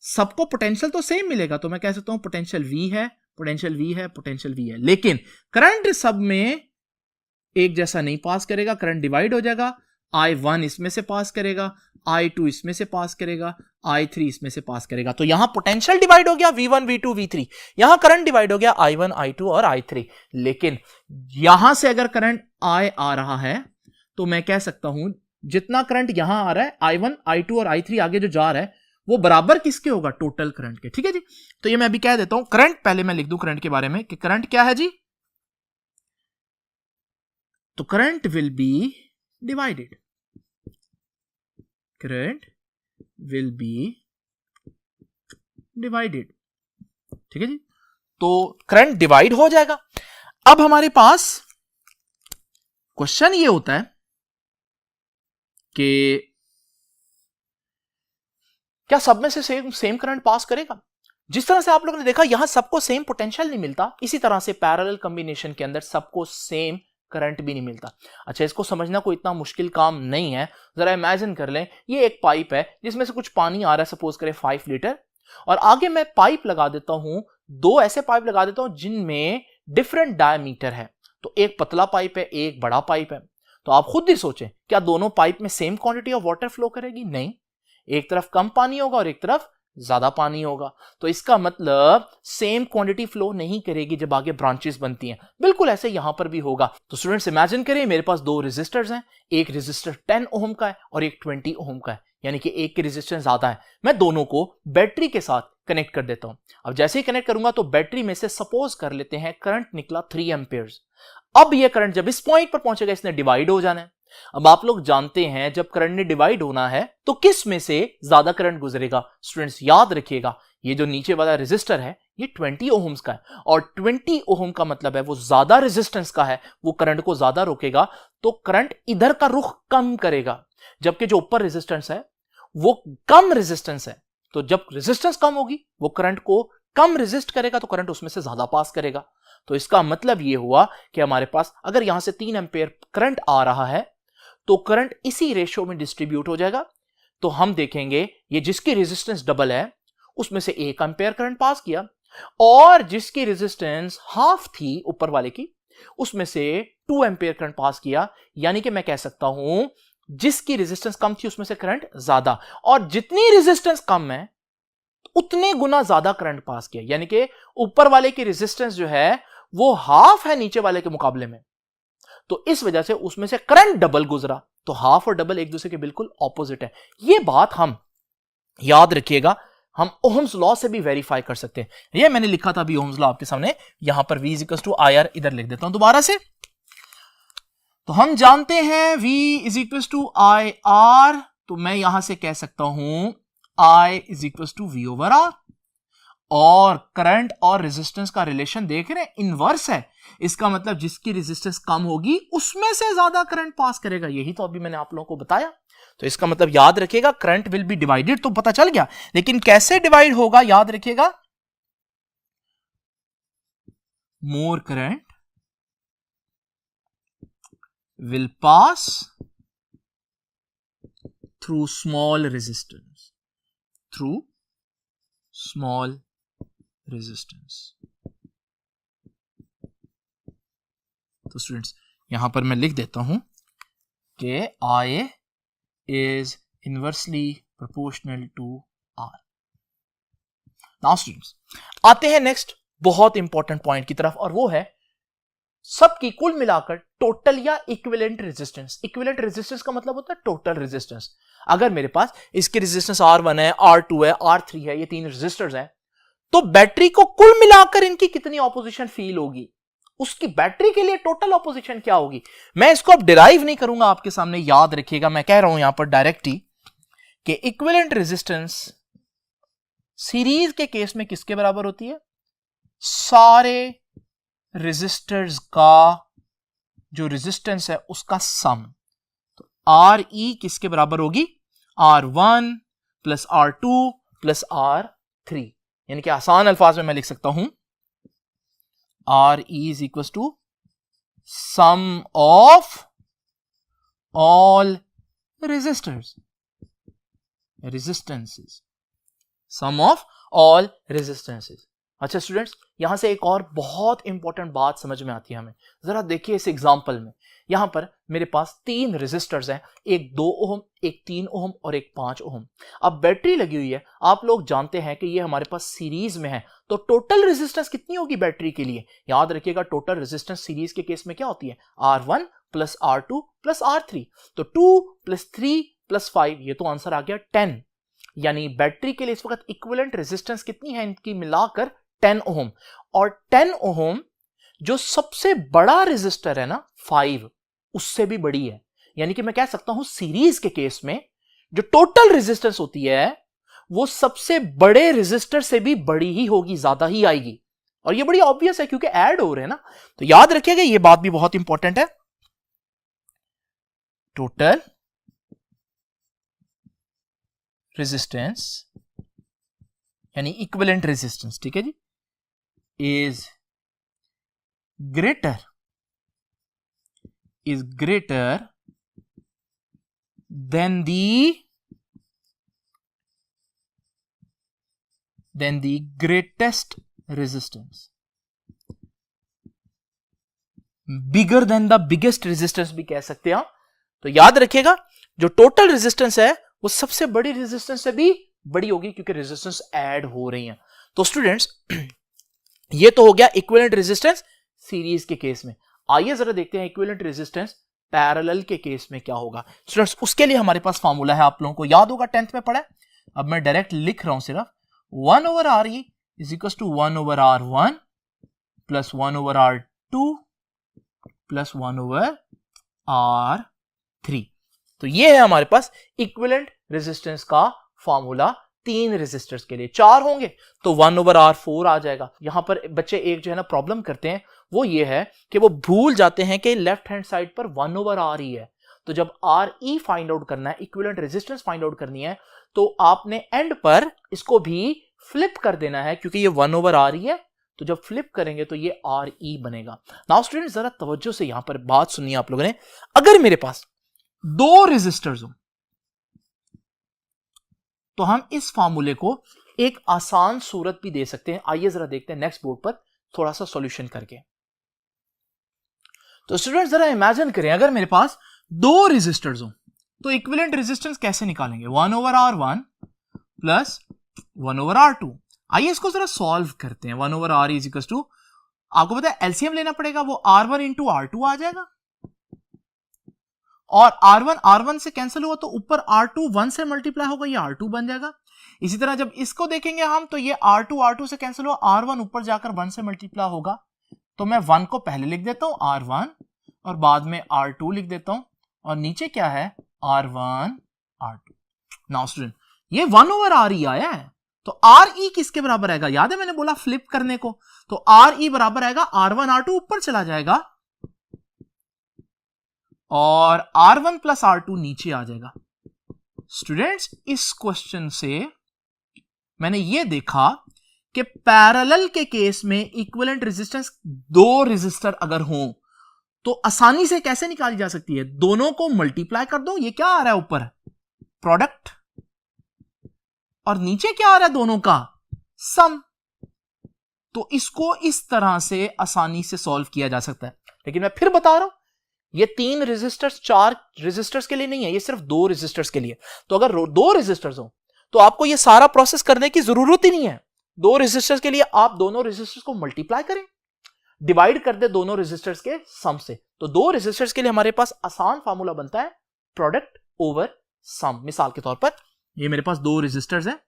सबको पोटेंशियल तो सेम मिलेगा, तो मैं कह सकता हूं पोटेंशियल V है, पोटेंशियल V है, पोटेंशियल V है, लेकिन करंट सब में एक जैसा नहीं पास करेगा, करंट डिवाइड हो जाएगा। I1 इसमें से पास करेगा, I2 इसमें से पास करेगा, I3 इसमें से पास करेगा। तो यहां पोटेंशियल डिवाइड हो गया V1, V2, V3, यहां करंट डिवाइड हो गया I1, I2 और I3। लेकिन यहां से अगर करंट I आ रहा है तो मैं कह सकता हूं जितना करंट यहां आ रहा है I1, I2 और I3 आगे जो जा रहा है वो बराबर किसके होगा? टोटल करंट के। ठीक है जी, तो ये मैं अभी कह देता हूं करंट, पहले मैं लिख दूं करंट के बारे में कि करंट क्या है जी, तो current will be divided, current will be divided. ठीक है जी, तो करंट डिवाइड हो जाएगा। अब हमारे पास क्वेश्चन ये होता है कि क्या सब में से सेम करंट पास करेगा? जिस तरह से आप लोगों ने देखा यहां सबको सेम पोटेंशियल नहीं मिलता, इसी तरह से पैरेलल कॉम्बिनेशन के अंदर सबको सेम करंट भी नहीं मिलता। अच्छा, इसको समझना कोई इतना मुश्किल काम नहीं है। जरा इमेजिन कर लें, ये एक पाइप है जिसमें से कुछ पानी आ रहा है, सपोज करें 5 लीटर, और आगे मैं पाइप लगा देता हूं, 2 ऐसे पाइप लगा देता हूं जिनमें डिफरेंट डायमीटर है। तो एक पतला पाइप है, एक बड़ा पाइप है। तो आप खुद ही सोचें, क्या दोनों पाइप में same quantity of water flow करेगी? नहीं, एक तरफ कम पानी होगा और एक तरफ ज्यादा पानी होगा। तो इसका मतलब सेम क्वांटिटी फ्लो नहीं करेगी जब आगे ब्रांचेस बनती हैं। बिल्कुल ऐसे यहां पर भी होगा। तो स्टूडेंट्स इमेजिन करिए मेरे पास 2 रेजिस्टर्स हैं, एक रेजिस्टर 10 ओम का है और एक 20 ओम का है, यानी कि एक की रेजिस्टेंस ज्यादा है। मैं दोनों को बैटरी के साथ कनेक्ट कर देता हूं। अब जैसे ही कनेक्ट करूंगा तो बैटरी में से सपोज कर लेते हैं करंट निकला 3 एम्पियर्स। अब यह करंट जब इस पॉइंट पर पहुंचेगा इसने डिवाइड हो जाना है। अब आप लोग जानते हैं जब करंट ने डिवाइड होना है तो किस में से ज्यादा करंट गुजरेगा? स्टूडेंट्स याद रखिएगा, ये जो नीचे वाला रेजिस्टर है ये 20 ओम्स का है, और 20 ओम का मतलब है वो ज्यादा रेजिस्टेंस का है, वो करंट को ज्यादा रोकेगा, तो करंट इधर का रुख कम करेगा। जबकि जो ऊपर रेजिस्टेंस है वो कम रेजिस्टेंस है, तो जब रेजिस्टेंस कम होगी वो करंट को कम रेजिस्ट करेगा, तो करंट उसमें से ज्यादा पास करेगा। तो इसका मतलब ये हुआ कि हमारे पास अगर यहां से 3 एम्पियर करंट आ रहा है तो करंट इसी रेशियो में डिस्ट्रीब्यूट हो जाएगा। तो हम देखेंगे ये जिसकी रेजिस्टेंस डबल है उसमें से 1 एम्पियर करंट पास किया, और जिसकी रेजिस्टेंस हाफ थी ऊपर वाले की उसमें से 2 एम्पियर करंट पास किया। यानी कि मैं कह सकता हूं जिसकी रेजिस्टेंस कम थी उसमें से करंट ज्यादा, और जितनी रेजिस्टेंस कम है उतने गुना ज्यादा करंट पास किया। यानी कि ऊपर वाले की रेजिस्टेंस जो है वो हाफ है नीचे वाले के मुकाबले में, तो इस वजह से उसमें से करंट डबल गुजरा। तो हाफ और डबल एक दूसरे के बिल्कुल ऑपोजिट है। यह बात हम याद रखिएगा, हम ओहम्स लॉ से भी वेरीफाई कर सकते हैं। यह मैंने लिखा था अभी ओहम्स लॉ आपके सामने, यहां पर V = IR, इधर लिख देता हूं दोबारा से। तो हम जानते हैं V = IR, तो मैं यहां से कह सकता हूं I = V/R, और करंट और रेजिस्टेंस का रिलेशन देख रहे हैं, इनवर्स है। इसका मतलब जिसकी रेजिस्टेंस कम होगी उसमें से ज्यादा करंट पास करेगा। यही तो अभी मैंने आप लोगों को बताया। तो इसका मतलब याद रखिएगा करंट विल बी डिवाइडेड, तो पता चल गया, लेकिन कैसे डिवाइड होगा याद रखिएगा, मोर current will pass through small resistance, through small resistance. तो स्टूडेंट्स यहां पर मैं लिख देता हूं कि I is inversely proportional to R। Now students आते हैं नेक्स्ट बहुत इंपॉर्टेंट पॉइंट की तरफ, और वो है सबकी कुल मिलाकर टोटल या इक्विवेलेंट रेजिस्टेंस। इक्विवेलेंट रेजिस्टेंस का मतलब होता है टोटल रेजिस्टेंस। अगर मेरे पास इसकी रेजिस्टेंस R1 है, R2 है, R3 है, ये 3 रेजिस्टर्स हैं, तो बैटरी को कुल मिलाकर इनकी कितनी ऑपोजिशन फील होगी, उसकी बैटरी के लिए टोटल ऑपोजिशन क्या होगी। मैं इसको अब डिराइव नहीं करूंगा आपके सामने, याद रखिएगा मैं कह रहा हूं यहां पर डायरेक्ट ही कि इक्विवेलेंट रेजिस्टेंस सीरीज के केस में किसके बराबर होती है? सारे रेजिस्टर्स का जो रेजिस्टेंस है उसका सम। तो RE किसके बराबर होगी? R1 + R2 + R3। यानी कि आसान अल्फाज में मैं लिख सकता हूं R E is equal to sum of all resistances, sum of all resistances. अच्छा स्टूडेंट्स, यहां से एक और बहुत इंपॉर्टेंट बात समझ में आती है हमें। जरा देखिए इस एग्जांपल में, यहां पर मेरे पास 3 रेजिस्टर्स हैं, एक 2 ओम, एक 3 ओम और एक 5 ओम। अब बैटरी लगी हुई है, आप लोग जानते हैं कि ये हमारे पास सीरीज में है, तो टोटल रेजिस्टेंस कितनी होगी बैटरी के लिए? याद रखिएगा टोटल रेजिस्टेंस सीरीज के केस में क्या होती है? R1 plus R2 plus R3। तो 2 प्लस 3 प्लस 5, ये तो आंसर आ गया 10। यानी बैटरी के लिए इस वक्त इक्विवेलेंट रेजिस्टेंस कितनी है इनकी मिलाकर? 10 ओम। और 10 ओम जो सबसे बड़ा रेजिस्टर है ना 5, उससे भी बड़ी है। यानी कि मैं कह सकता हूं सीरीज के केस में जो टोटल रेजिस्टेंस होती है वो सबसे बड़े रेजिस्टर से भी बड़ी ही होगी, ज्यादा ही आएगी। और ये बड़ी ऑब्वियस है क्योंकि ऐड हो रहे हैं ना। तो याद रखिएगा ये बात भी बहुत इंपॉर्टेंट है। टोटल रेजिस्टेंस यानी इक्विवेलेंट रेजिस्टेंस, ठीक है जी, is greater than the greatest resistance, bigger than the biggest resistance भी कह सकते हैं। तो याद रखिएगा जो टोटल रेजिस्टेंस है वो सबसे बड़ी रेजिस्टेंस से भी बड़ी होगी क्योंकि रेजिस्टेंस ऐड हो रही हैं। तो स्टूडेंट्स ये तो हो गया इक्विवेलेंट रेजिस्टेंस सीरीज के केस में। आइए जरा देखते हैं इक्विवेलेंट रेजिस्टेंस पैरेलल के केस में क्या होगा। स्टूडेंट्स उसके लिए हमारे पास फॉर्मूला है, आप लोगों को याद होगा 10th में पढ़ा है। अब मैं डायरेक्ट लिख रहा हूं सिर्फ 1 over R E is equal to 1 over R 1 plus 1 over R 2 plus 1 over R 3। तो ये है हमारे पास इक्विवेलेंट रेजिस्टेंस का फॉर्मूला। 3 रेजिस्टर्स के लिए 4 होंगे तो 1 ओवर आर 4 आ जाएगा। यहां पर बच्चे एक जो है ना प्रॉब्लम करते हैं वो ये है कि वो भूल जाते हैं कि लेफ्ट हैंड साइड पर 1 ओवर आर ही है। तो जब आर ई फाइंड आउट करना है, इक्विवेलेंट रेजिस्टेंस फाइंड आउट करनी है, तो आपने एंड पर इसको भी फ्लिप कर देना है क्योंकि ये 1 ओवर आर ही है। तो जब फ्लिप करेंगे तो ये आर ई बनेगा। नाउ स्टूडेंट जरा तवज्जो से यहां पर बात सुनिए आप लोगों ने। अगर मेरे पास 2 रेजिस्टर्स हो तो हम इस फार्मूले को एक आसान सूरत भी दे सकते हैं। आइए जरा देखते हैं नेक्स्ट बोर्ड पर थोड़ा सा सॉल्यूशन करके। तो स्टूडेंट जरा इमेजिन करें अगर मेरे पास 2 रेजिस्टर्स हो तो इक्विवेलेंट रेजिस्टेंस कैसे निकालेंगे? 1 over R 1 plus 1 over R 2। आइए इसको जरा सॉल्व करते हैं। 1 over R is equal to, आपको पता है एलसीएम लेना पड़ेगा, वो R1 इंटू R2 आ जाएगा और R1 से कैंसिल हुआ तो ऊपर R2 1 से मल्टीप्लाई होगा, ये R2 बन जाएगा। इसी तरह जब इसको देखेंगे हम तो ये R2 से कैंसिल हुआ, R1 ऊपर जाकर 1 से मल्टीप्लाई होगा। तो मैं 1 को पहले लिख देता हूं R1 और बाद में R2 लिख देता हूं और नीचे क्या है R1 R2। नाउ स्टूडेंट ये 1 ओवर आर ई आया है तो आर ई किसके बराबर आएगा? याद है मैंने बोला फ्लिप करने को, तो आर ई बराबर आएगा R1 R2 ऊपर चला जाएगा और R1 प्लस R2 नीचे आ जाएगा। स्टूडेंट्स इस क्वेश्चन से मैंने यह देखा कि पैरेलल के केस में इक्विवेलेंट रेजिस्टेंस 2 रेजिस्टर अगर हो तो आसानी से कैसे निकाली जा सकती है? दोनों को मल्टीप्लाई कर दो, ये क्या आ रहा है ऊपर प्रोडक्ट और नीचे क्या आ रहा है दोनों का सम। तो इसको इस तरह से आसानी से सॉल्व किया जा सकता है। लेकिन मैं फिर बता रहा हूं ये 3 रेजिस्टर्स 4 रेजिस्टर्स के लिए नहीं है, ये सिर्फ 2 रेजिस्टर्स के लिए। तो अगर 2 रेजिस्टर्स हो तो आपको ये सारा प्रोसेस करने की जरूरत ही नहीं है। 2 रेजिस्टर्स के लिए आप दोनों रेजिस्टर्स को मल्टीप्लाई करें, डिवाइड कर दे दोनों रेजिस्टर्स के सम से। तो 2 रेजिस्टर्स के लिए हमारे पास आसान फार्मूला बनता है प्रोडक्ट ओवर सम। मिसाल के तौर पर ये मेरे पास 2 रेजिस्टर्स हैं,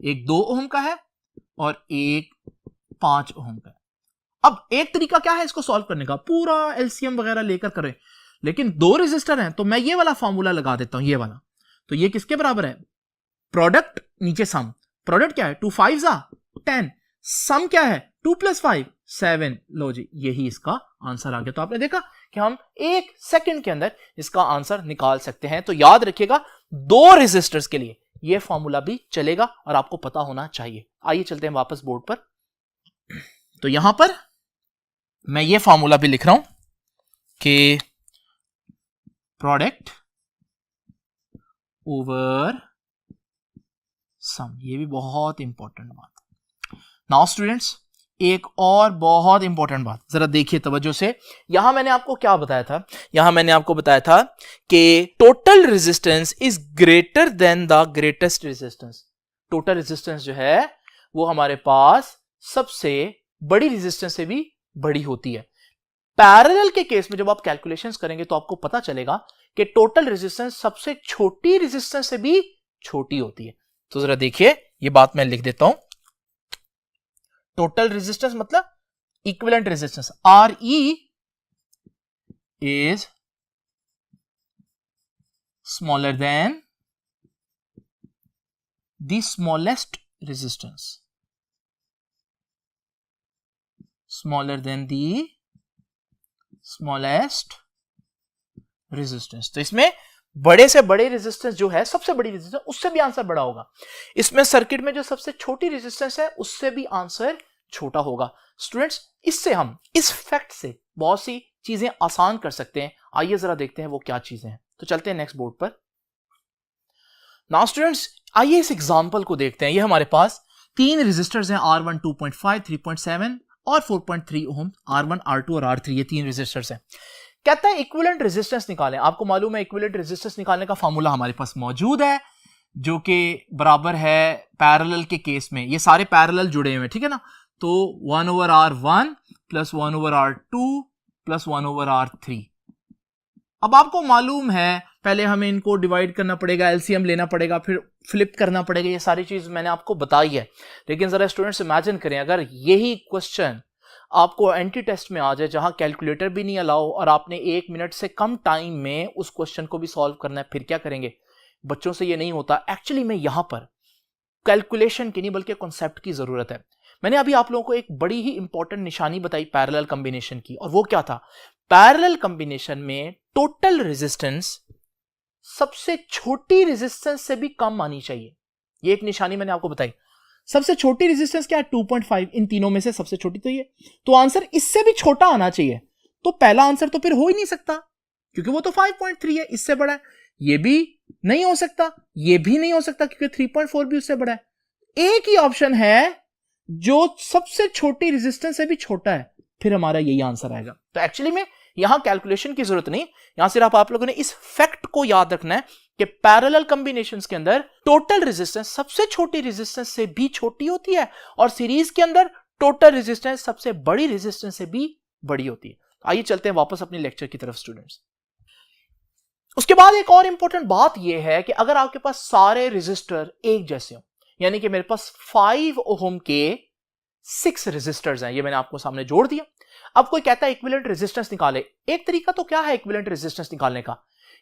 एक 2 ओम का है और एक 5 ओम का है। अब एक तरीका क्या है इसको सॉल्व करने का, पूरा एलसीएम वगैरह लेकर करें, लेकिन 2 रेजिस्टर हैं तो मैं ये वाला फॉर्मूला लगा देता हूं, ये वाला। तो ये किसके बराबर है? प्रोडक्ट नीचे सम। प्रोडक्ट क्या है 2 5 10, सम क्या है 2 + 5 7। लो जी यही इसका आंसर आ गया। तो आपने देखा कि हम 1 सेकंड के अंदर इसका आंसर निकाल सकते हैं। तो याद रखिएगा 2 रेजिस्टर्स के लिए यह फॉर्मूला भी चलेगा और आपको पता होना चाहिए। आइए चलते हैं वापस बोर्ड पर। तो यहां पर मैं ये फॉर्मूला भी लिख रहा हूं कि प्रोडक्ट ओवर सम, ये भी बहुत इंपॉर्टेंट बात है। नाउ स्टूडेंट्स, एक और बहुत इंपॉर्टेंट बात जरा देखिए तवज्जो से। यहां मैंने आपको क्या बताया था, यहां मैंने आपको बताया था कि total resistance is greater than the greatest resistance. Total resistance जो है वो हमारे पास सबसे बड़ी रेजिस्टेंस से भी बड़ी होती है। पैरेलल के केस में जब आप कैलकुलेशंस करेंगे तो आपको पता चलेगा कि टोटल रेजिस्टेंस सबसे छोटी रेजिस्टेंस से भी छोटी होती है। तो जरा देखिए, ये बात मैं लिख देता हूं। टोटल रेजिस्टेंस मतलब equivalent resistance, RE is smaller than the smallest resistance, smaller than the smallest resistance. तो इसमें बड़े से बड़े रेजिस्टेंस जो है, सबसे बड़ी रेजिस्टेंस, उससे भी आंसर बड़ा होगा। इसमें सर्किट में जो सबसे छोटी रेजिस्टेंस है उससे भी आंसर छोटा होगा। स्टूडेंट्स, इससे हम इस फैक्ट से बहुत सी चीजें आसान कर सकते हैं। आइए जरा देखते हैं वो क्या चीजें हैं। तो चलते हैं नेक्स्ट बोर्ड पर। नाउ स्टूडेंट्स, आइए इस एग्जांपल को देखते हैं। ये हमारे पास तीन रेजिस्टर्स हैं, R1 2.5, 3.7 और 4.3 ओम। R1, R2 और R3, ये तीन रेजिस्टर्स हैं। कहता है इक्विवेलेंट रेजिस्टेंस निकालें। आपको मालूम है इक्विवेलेंट रेजिस्टेंस निकालने का फॉर्मूला हमारे पास मौजूद है, जो कि बराबर है पैरेलल के केस में। ये सारे पैरेलल जुड़े हुए हैं, ठीक है ना। तो 1/R1 plus 1/R2 plus 1/R3। अब आपको मालूम है पहले हमें इनको डिवाइड करना पड़ेगा, एलसीएम लेना पड़ेगा, फिर फ्लिप करना पड़ेगा। ये सारी चीज मैंने आपको बताई है। लेकिन जरा स्टूडेंट्स इमेजिन करें, अगर यही क्वेश्चन आपको एंटी टेस्ट में आ जाए जहां कैलकुलेटर भी नहीं अलाउ और आपने 1 मिनट से कम टाइम में उस क्वेश्चन को भी सॉल्व करना है, फिर क्या करेंगे? बच्चों से ये नहीं होता। एक्चुअली में यहां पर कैलकुलेशन की नहीं बल्कि कॉन्सेप्ट की जरूरत है। मैंने अभी आप लोगों को एक बड़ी ही इंपॉर्टेंट निशानी बताई पैरेलल कॉम्बिनेशन की, और वो क्या था? पैरेलल कॉम्बिनेशन में टोटल रेजिस्टेंस सबसे छोटी रेजिस्टेंस से भी कम आनी चाहिए। ये एक निशानी मैंने आपको बताई। सबसे छोटी रेजिस्टेंस क्या है? 2.5। इन तीनों में से सबसे छोटी तो ये, तो आंसर इससे भी छोटा आना चाहिए। तो पहला आंसर तो फिर हो ही नहीं सकता, क्योंकि वो तो 5.3 है, इससे बड़ा है। ये भी नहीं हो सकता, ये भी नहीं हो सकता, क्योंकि 3.4 भी उससे बड़ा है। एक ही ऑप्शन है जो सबसे छोटी रेजिस्टेंस से भी छोटा है, फिर हमारा यही आंसर आएगा। तो एक्चुअली में यहां कैलकुलेशन की जरूरत नहीं, यहां सिर्फ आप लोगों ने इस फैक्ट को याद रखना है कि पैरेलल कॉम्बिनेशंस के अंदर टोटल रेजिस्टेंस सबसे छोटी रेजिस्टेंस से भी छोटी होती है, और सीरीज के अंदर टोटल रेजिस्टेंस सबसे बड़ी रेजिस्टेंस से भी बड़ी होती है। आइए चलते हैं वापस अपने लेक्चर की तरफ स्टूडेंट्स। उसके बाद एक और इंपॉर्टेंट बात यह है कि अगर आपके पास सारे रेजिस्टर एक जैसे हो, यानी कि मेरे पास 5 ओम के 6 रेजिस्टर्स हैं, ये मैंने आपको सामने जोड़ दिया। अब कोई कहता है इक्विवेलेंट रेजिस्टेंस निकाले। एक तरीका तो क्या है इक्विवेलेंट रेजिस्टेंस निकालने का,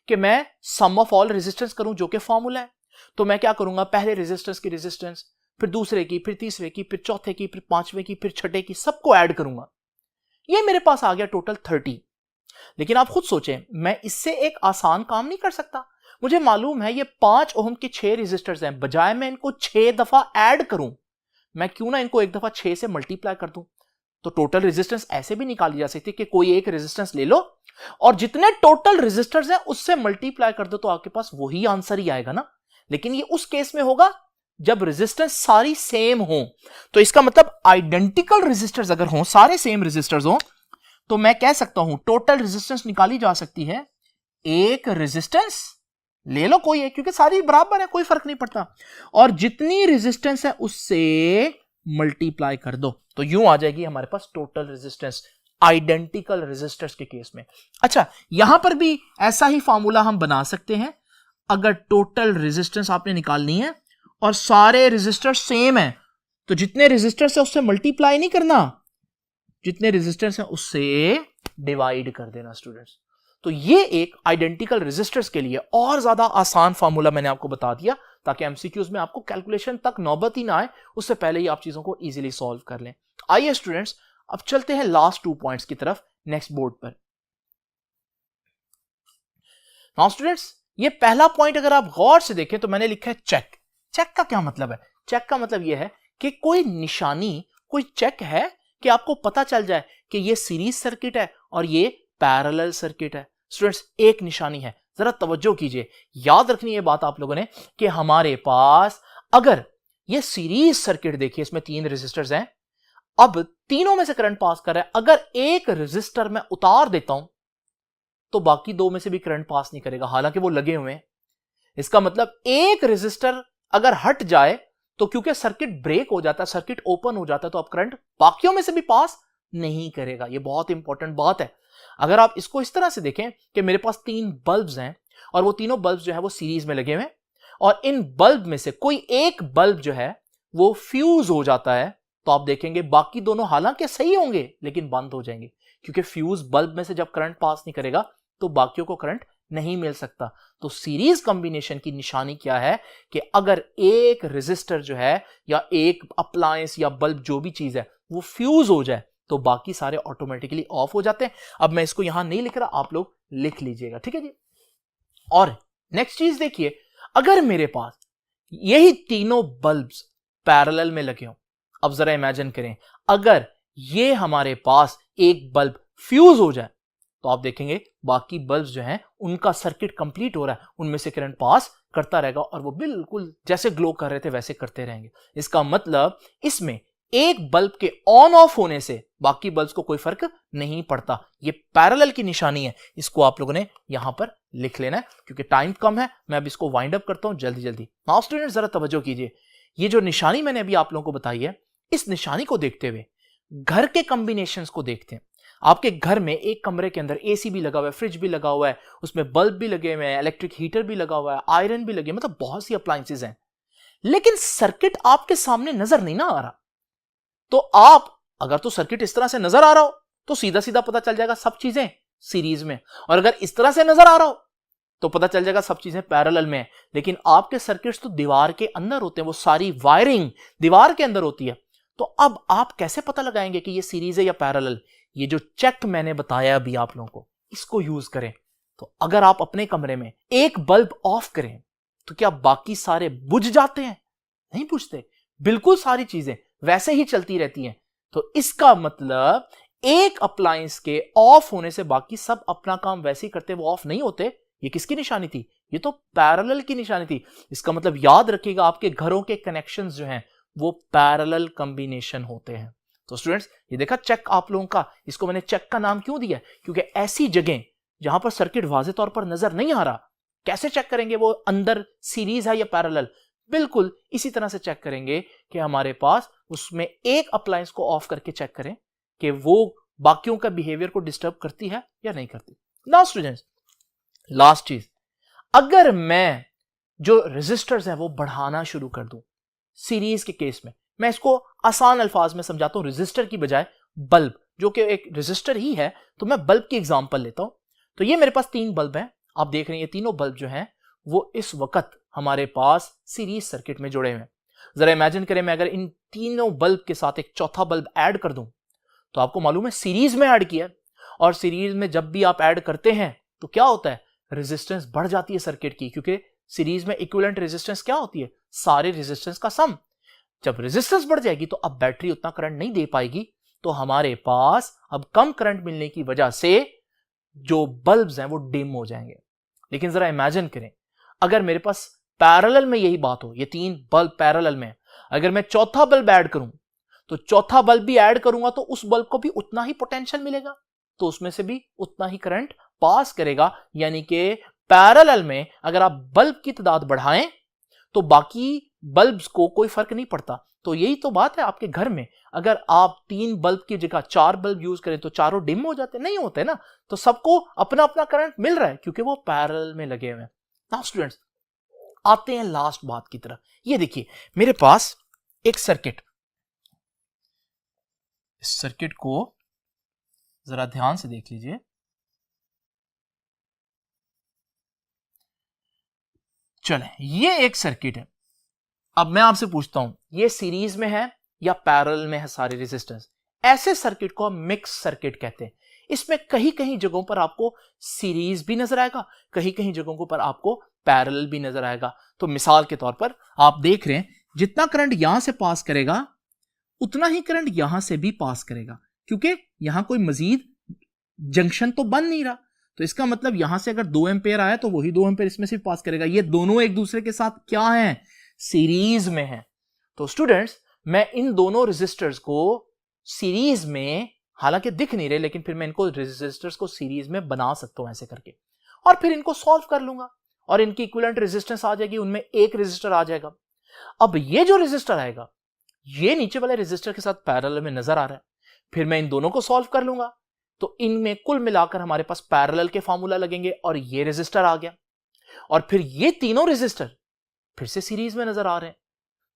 कि मैं सम ऑफ ऑल रेजिस्टेंस करूं, जो कि फॉर्मूला है। तो मैं क्या करूंगा, पहले रेजिस्टेंस की रेजिस्टेंस, फिर दूसरे की, फिर तीसरे की, फिर चौथे की, फिर पांचवें की, फिर छठे की, सबको ऐड करूंगा। ये मेरे पास आ गया टोटल 30। लेकिन आप खुद सोचें, मैं इससे एक आसान काम नहीं कर सकता। मुझे मालूम है ये 5 ओम के 6 रेजिस्टर्स हैं, बजाय मैं इनको 6 दफा ऐड करूं, मैं क्यों ना इनको एक दफा 6 से मल्टीप्लाई कर दूं। तो टोटल रेजिस्टेंस ऐसे भी निकाली जा सकती है कि कोई एक रेजिस्टेंस ले लो और जितने टोटल रेजिस्टर्स हैं उससे मल्टीप्लाई कर दो, तो आपके पास वही आंसर ही आएगा ना। लेकिन ये उस केस में होगा जब रेजिस्टेंस सारी सेम हो। तो इसका मतलब आइडेंटिकल रेजिस्टर्स अगर हो, सारे सेम रेजिस्टर्स हो, तो मैं कह सकता हूं टोटल रेजिस्टेंस निकाली जा सकती है, एक रेजिस्टेंस ले लो कोई एक, क्योंकि सारी बराबर है, कोई फर्क नहीं पड़ता, और जितनी रेजिस्टेंस है उससे मल्टीप्लाई कर दो, तो यूं आ जाएगी हमारे पास टोटल रेजिस्टेंस आइडेंटिकल रेजिस्टर्स के केस में। अच्छा, यहां पर भी ऐसा ही फॉर्मूला हम बना सकते हैं। अगर टोटल रेजिस्टेंस आपने निकालनी है और सारे रेजिस्टर सेम है, तो जितने रेजिस्टर्स है उससे मल्टीप्लाई नहीं करना, जितने रेजिस्टेंस है उससे डिवाइड कर देना स्टूडेंट्स। तो ये एक आइडेंटिकल रेजिस्टर्स के लिए और ज्यादा आसान फॉर्मूला मैंने आपको बता दिया, ताकि एमसीक्यूज में आपको कैलकुलेशन तक नौबत ही ना आए, उससे पहले ही आप चीजों को इजीली सॉल्व कर लें। आइए स्टूडेंट्स, अब चलते हैं लास्ट 2 पॉइंट्स की तरफ नेक्स्ट बोर्ड पर। नाउ स्टूडेंट्स, ये पहला पॉइंट अगर आप गौर से देखें तो मैंने लिखा है चेक। चेक का क्या मतलब है? चेक का मतलब यह है कि कोई निशानी, कोई चेक है कि आपको पता चल जाए कि ये सीरीज सर्किट है और ये पैरेलल सर्किट है। स्टूडेंट्स, एक निशानी है, जरा तवज्जो कीजिए, याद रखनी है बात आप लोगों ने कि हमारे पास अगर ये सीरीज सर्किट देखिए, इसमें 3 रेजिस्टर्स हैं, अब तीनों में से करंट पास कर रहा है। अगर एक रेजिस्टर मैं उतार देता हूं तो बाकी 2 में से भी करंट पास नहीं करेगा, हालांकि वो लगे हुए हैं। इसका मतलब एक रेजिस्टर अगर हट जाए तो क्योंकि सर्किट ब्रेक हो जाता है, सर्किट ओपन हो जाता है, तो अब करंट बाकियों में से भी पास नहीं करेगा। यह बहुत इंपॉर्टेंट बात है। अगर आप इसको इस तरह से देखें कि मेरे पास 3 बल्ब्स हैं और वो तीनों बल्ब जो है वो सीरीज में लगे हुए हैं और इन बल्ब में से कोई एक बल्ब जो है वो फ्यूज हो जाता है, तो आप देखेंगे बाकी दोनों हालांकि सही होंगे लेकिन बंद हो जाएंगे, क्योंकि फ्यूज बल्ब में से जब करंट पास नहीं करेगा तो बाकियों को करंट नहीं मिल सकता। तो सीरीज कॉम्बिनेशन की निशानी क्या है कि अगर एक रेजिस्टर जो है या एक अप्लायंस या बल्ब जो भी चीज है वो फ्यूज हो जाए तो बाकी सारे ऑटोमेटिकली ऑफ हो जाते हैं। अब मैं इसको यहां नहीं लिख रहा, आप लोग लिख लीजिएगा, ठीक है जी। और नेक्स्ट चीज देखिए, अगर मेरे पास यही तीनों बल्ब्स पैरेलल में लगे हों, अब जरा इमेजिन करें अगर ये हमारे पास एक बल्ब फ्यूज हो जाए तो आप देखेंगे बाकी बल्ब्स जो हैं उनका सर्किट कंप्लीट हो रहा है, उनमें से करंट पास करता रहेगा और वो बिल्कुल जैसे ग्लो कर रहे थे वैसे करते रहेंगे। इसका मतलब इसमें एक बल्ब के ऑन ऑफ होने से बाकी बल्ब्स को कोई फर्क नहीं पड़ता। ये पैरेलल की निशानी है, इसको आप लोगों ने यहां पर लिख लेना है क्योंकि टाइम कम है। मैं अब इसको वाइंड अप करता हूं जल्दी जल्दी। नाउ स्टूडेंट्स, जरा तवज्जो कीजिए, ये जो निशानी मैंने अभी आप लोगों को बताई है, इस निशानी को देखते हुए घर के कॉम्बिनेशंस को देखते हैं। आपके घर में एक कमरे के अंदर एसी भी लगा हुआ है, फ्रिज भी लगा हुआ है, उसमें बल्ब भी लगे हुए हैं, इलेक्ट्रिक हीटर भी लगा हुआ है, आयरन भी लगे, मतलब बहुत सी अप्लायंसेस हैं, लेकिन सर्किट आपके सामने नजर नहीं ना आ रहा। तो आप अगर तो सर्किट इस तरह से नजर आ रहा हो तो सीधा सीधा पता चल जाएगा सब चीजें सीरीज में, और अगर इस तरह से नजर आ रहा हो तो पता चल जाएगा सब चीजें पैरेलल में है। लेकिन आपके सर्किट्स तो दीवार के अंदर होते हैं, वो सारी वायरिंग दीवार के अंदर होती है। तो अब आप कैसे पता लगाएंगे कि ये सीरीज है या पैरेलल? ये जो चेक मैंने बताया अभी आप लोगों को, इसको यूज करें। तो अगर आप अपने कमरे में एक बल्ब ऑफ करें तो क्या बाकी सारे बुझ जाते हैं? नहीं बुझते, बिल्कुल सारी चीजें वैसे ही चलती रहती हैं। तो इसका मतलब एक अप्लायंस के ऑफ होने से बाकी सब अपना काम वैसे ही करते, वो ऑफ नहीं होते। ये किसकी निशानी थी? ये तो पैरेलल की निशानी थी। इसका मतलब याद रखिएगा, आपके घरों के कनेक्शंस जो हैं वो पैरेलल कॉम्बिनेशन होते हैं। तो स्टूडेंट्स, ये देखा चेक आप लोगों का, इसको मैंने चेक का नाम क्यों दिया? क्योंकि ऐसी जगह जहां पर सर्किट वाज़े तौर पर नजर नहीं आ रहा, कैसे चेक करेंगे वो अंदर सीरीज है या पैरेलल? बिल्कुल इसी तरह से चेक करेंगे कि हमारे पास उसमें एक अप्लायंस को ऑफ करके चेक करें कि वो बाकियों का बिहेवियर को डिस्टर्ब करती है या नहीं करती। नाउ स्टूडेंट्स, लास्ट चीज, अगर मैं जो रेजिस्टर्स हैं वो बढ़ाना शुरू कर दूं सीरीज के केस में, मैं इसको आसान अल्फाज में समझाता हूं रेजिस्टर की बजाय बल्ब, जो कि एक रेजिस्टर ही है, तो मैं बल्ब की एग्जांपल लेता हूं। तो ये मेरे पास 3 बल्ब हैं, आप देख रहे हैं ये तीनों बल्ब जो हैं वो इस वक्त हमारे पास सीरीज सर्किट में जुड़े हुए हैं। जरा इमेजिन करें, मैं अगर इन तीनों बल्ब के साथ एक चौथा बल्ब ऐड कर दूं, तो आपको मालूम है सीरीज में ऐड किया, और सीरीज में जब भी आप ऐड करते हैं तो क्या होता है? रेजिस्टेंस बढ़ जाती है सर्किट की, क्योंकि सीरीज में इक्विवेलेंट रेजिस्टेंस क्या होती है? सारे रेजिस्टेंस का सम। जब रेजिस्टेंस बढ़ जाएगी तो अब बैटरी उतना करंट नहीं दे पाएगी, तो हमारे पास अब कम करंट मिलने की वजह से जो बल्ब्स हैं वो डिम हो जाएंगे। लेकिन जरा इमेजिन करें, अगर मेरे पास पैरेलल में यही बात हो, ये 3 बल्ब पैरेलल में, अगर मैं चौथा बल्ब ऐड करूं तो चौथा बल्ब भी ऐड करूंगा तो उस बल्ब को भी उतना ही पोटेंशियल मिलेगा, तो उसमें से भी उतना ही करंट पास करेगा। यानी कि पैरेलल में अगर आप बल्ब की तादाद बढ़ाएं तो बाकी बल्ब्स को कोई फर्क नहीं पड़ता। तो यही तो बात है आपके घर में, अगर आप 3 बल्ब की जगह 4 बल्ब यूज करें तो चारों डिम हो जाते? नहीं होते ना। तो सबको अपना अपना करंट मिल रहा है क्योंकि वो पैरेलल में लगे हुए हैं। नाउ स्टूडेंट्स, आते हैं लास्ट बात की तरफ। ये देखिए मेरे पास एक सर्किट, इस सर्किट को जरा ध्यान से देख लीजिए। चले, ये एक सर्किट है। अब मैं आपसे पूछता हूं, ये सीरीज में है या पैरेलल में है सारे रेजिस्टेंस? ऐसे सर्किट को हम मिक्स सर्किट कहते हैं। इसमें कहीं कहीं जगहों पर आपको सीरीज भी नजर आएगा, कहीं कहीं जगहों पर आपको पैरेलल भी नजर आएगा। तो मिसाल के तौर पर आप देख रहे हैं, जितना करंट यहां से पास करेगा उतना ही करंट यहां से भी पास करेगा। क्योंकि यहां कोई मजीद जंक्शन तो बन नहीं रहा। तो इसका मतलब यहां से अगर 2 एम्पेयर आया तो वही 2 एम्पेयर इसमें से पास करेगा। ये दोनों एक दूसरे के साथ क्या है, सीरीज में है। तो स्टूडेंट्स, मैं इन दोनों रेजिस्टर्स को सीरीज में, हालांकि दिख नहीं रहे, लेकिन फिर मैं इनको रेजिस्टर्स को सीरीज में बना सकता हूं ऐसे करके, और फिर इनको सॉल्व कर लूंगा और इनकी इक्विवेलेंट रेजिस्टेंस आ जाएगी, उनमें एक रेजिस्टर आ जाएगा। अब ये जो रेजिस्टर आएगा ये नीचे वाले रेजिस्टर के साथ पैरेलल में नजर आ रहा है, फिर मैं इन दोनों को सॉल्व कर लूंगा तो इनमें कुल मिलाकर हमारे पास पैरेलल के फार्मूला लगेंगे और ये रेजिस्टर आ गया, और फिर ये तीनों रेजिस्टर फिर से सीरीज में नजर आ रहे हैं।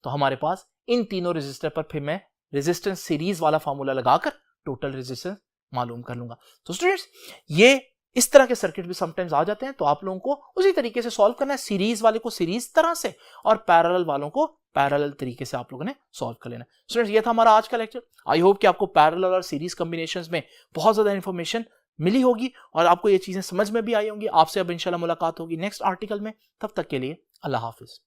तो हमारे पास इन तीनों रेजिस्टर पर फिर मैं रेजिस्टेंस सीरीज वाला फार्मूला लगाकर टोटल रेजिस्टेंस मालूम कर लूंगा। तो स्टूडेंट्स, ये इस तरह के सर्किट भी समटाइम्स आ जाते हैं, तो आप लोगों को उसी तरीके से सॉल्व करना है, सीरीज वाले को सीरीज तरह से और पैरेलल वालों को पैरेलल तरीके से आप लोगों ने सॉल्व कर लेना। स्टूडेंट्स, ये था हमारा आज का लेक्चर। आई होप कि आपको पैरेलल और सीरीज कॉम्बिनेशंस में बहुत ज्यादा इंफॉर्मेशन मिली होगी और आपको ये चीजें समझ में भी आई होंगी। आपसे अब इंशाल्लाह मुलाकात होगी नेक्स्ट आर्टिकल में। तब तक के लिए अल्लाह हाफिज।